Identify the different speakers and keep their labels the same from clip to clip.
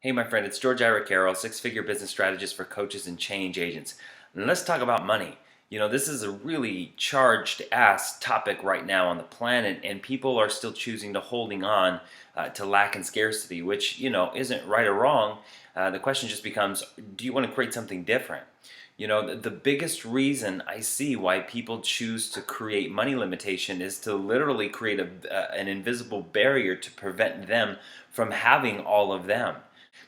Speaker 1: Hey, my friend, it's George Ira Carroll, six-figure business strategist for coaches and change agents. And let's talk about money. This is a really charged ass topic right now on the planet, and people are still choosing to holding on to lack and scarcity, which, isn't right or wrong. The question just becomes, do you want to create something different? The biggest reason I see why people choose to create money limitation is to literally create an invisible barrier to prevent them from having all of them.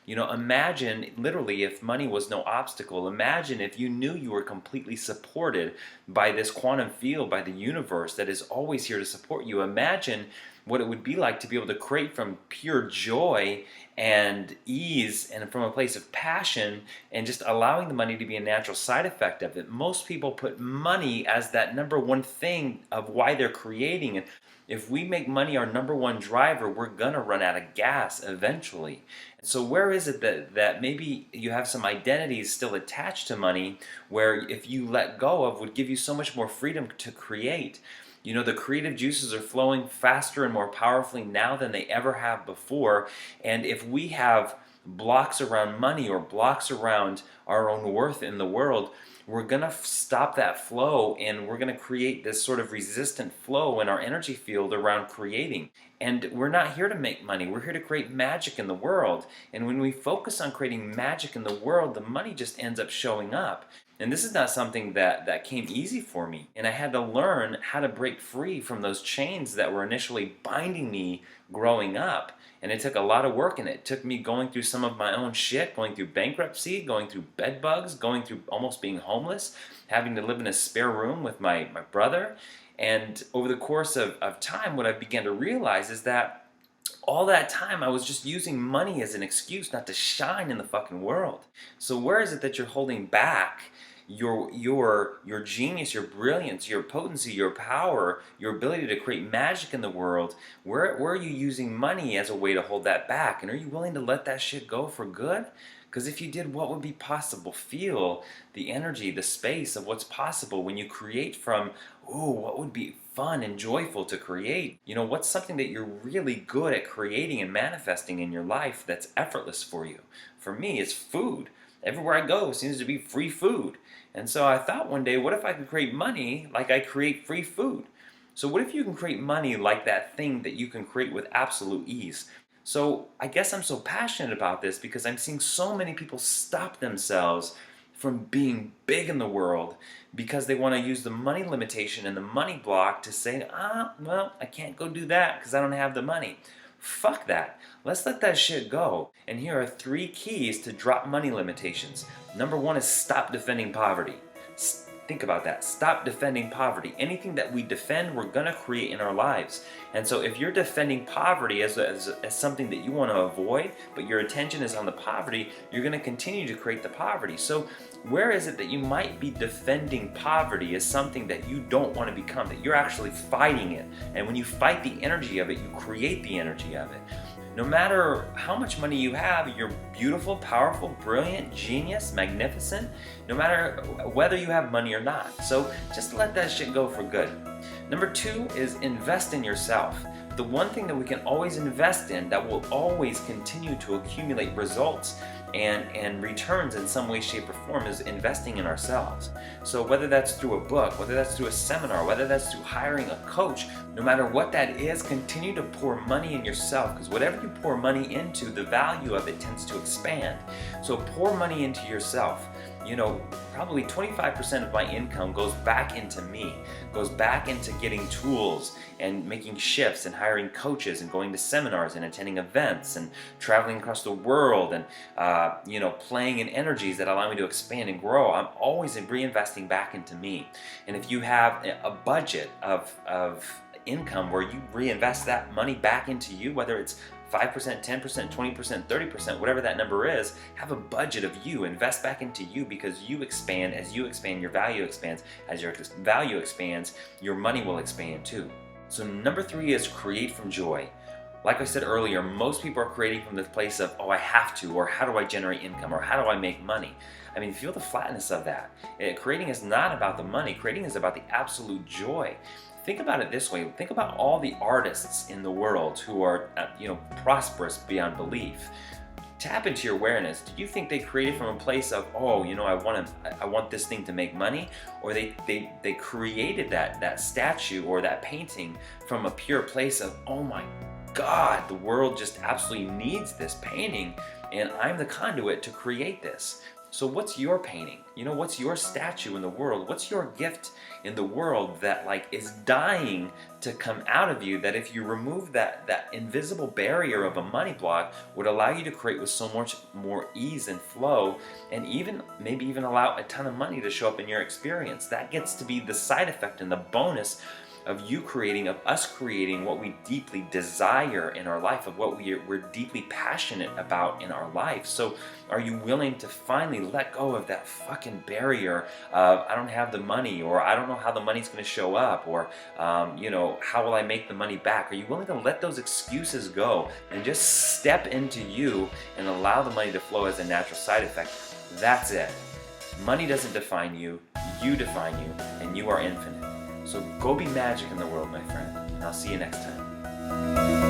Speaker 1: Imagine literally if money was no obstacle. Imagine if you knew you were completely supported by this quantum field, by the universe that is always here to support you. Imagine what it would be like to be able to create from pure joy and ease and from a place of passion and just allowing the money to be a natural side effect of it. Most people put money as that number one thing of why they're creating. And if we make money our number one driver, we're gonna run out of gas eventually. So where is it that maybe you have some identities still attached to money where if you let go of would give you so much more freedom to create? The creative juices are flowing faster and more powerfully now than they ever have before. And if we have blocks around money or blocks around our own worth in the world, we're going to stop that flow and we're going to create this sort of resistant flow in our energy field around creating. And we're not here to make money. We're here to create magic in the world. And when we focus on creating magic in the world, the money just ends up showing up. And this is not something that came easy for me. And I had to learn how to break free from those chains that were initially binding me growing up. And it took a lot of work, and it took me going through some of my own shit, going through bankruptcy, going through bed bugs, going through almost being homeless, having to live in a spare room with my brother. And over the course of time, what I began to realize is that all that time I was just using money as an excuse not to shine in the fucking world. So where is it that you're holding back your genius, your brilliance, your potency, your power, your ability to create magic in the world? Where are you using money as a way to hold that back? And are you willing to let that shit go for good? Because if you did, what would be possible? Feel the energy, the space of what's possible when you create from, ooh, what would be fun and joyful to create? What's something that you're really good at creating and manifesting in your life that's effortless for you? For me, it's food. Everywhere I go seems to be free food. And so I thought one day, what if I could create money like I create free food? So what if you can create money like that thing that you can create with absolute ease? So I guess I'm so passionate about this because I'm seeing so many people stop themselves from being big in the world because they want to use the money limitation and the money block to say, well, I can't go do that because I don't have the money. Fuck that. Let's let that shit go. And here are 3 keys to drop money limitations. Number 1 is stop defending poverty. Think about that. Stop defending poverty. Anything that we defend, we're going to create in our lives. And so if you're defending poverty as something that you want to avoid, but your attention is on the poverty, you're going to continue to create the poverty. So where is it that you might be defending poverty as something that you don't want to become, that you're actually fighting it? And when you fight the energy of it, you create the energy of it. No matter how much money you have, you're beautiful, powerful, brilliant, genius, magnificent, no matter whether you have money or not. So just let that shit go for good. Number 2 is invest in yourself. The one thing that we can always invest in that will always continue to accumulate results and returns in some way, shape, or form is investing in ourselves. So whether that's through a book, whether that's through a seminar, whether that's through hiring a coach, no matter what that is, continue to pour money in yourself, because whatever you pour money into, the value of it tends to expand. So pour money into yourself. Probably 25% of my income goes back into me, goes back into getting tools and making shifts and hiring coaches and going to seminars and attending events and traveling across the world and, playing in energies that allow me to expand and grow. I'm always reinvesting back into me. And if you have a budget of income where you reinvest that money back into you, whether it's 5%, 10%, 20%, 30%, whatever that number is, have a budget of you. Invest back into you because you expand. As you expand, your value expands. As your value expands, your money will expand too. So number 3 is create from joy. Like I said earlier, most people are creating from this place of, I have to, or how do I generate income, or how do I make money? I mean, feel the flatness of that. Creating is not about the money. Creating is about the absolute joy. Think about it this way. Think about all the artists in the world who are, prosperous beyond belief. tap into your awareness. Do you think they created from a place of, oh, I want this thing to make money? Or they created that statue or that painting from a pure place of, oh my God, the world just absolutely needs this painting, and I'm the conduit to create this. So what's your painting? What's your statue in the world? What's your gift in the world that is dying to come out of you, that if you remove that invisible barrier of a money block, would allow you to create with so much more ease and flow, and maybe even allow a ton of money to show up in your experience? That gets to be the side effect and the bonus of us creating what we deeply desire in our life, of what we're deeply passionate about in our life. So are you willing to finally let go of that fucking barrier of, I don't have the money, or I don't know how the money's going to show up, or how will I make the money back? Are you willing to let those excuses go and just step into you and allow the money to flow as a natural side effect? That's it. Money doesn't define you, you define you, and you are infinite. So go be magic in the world, my friend. And I'll see you next time.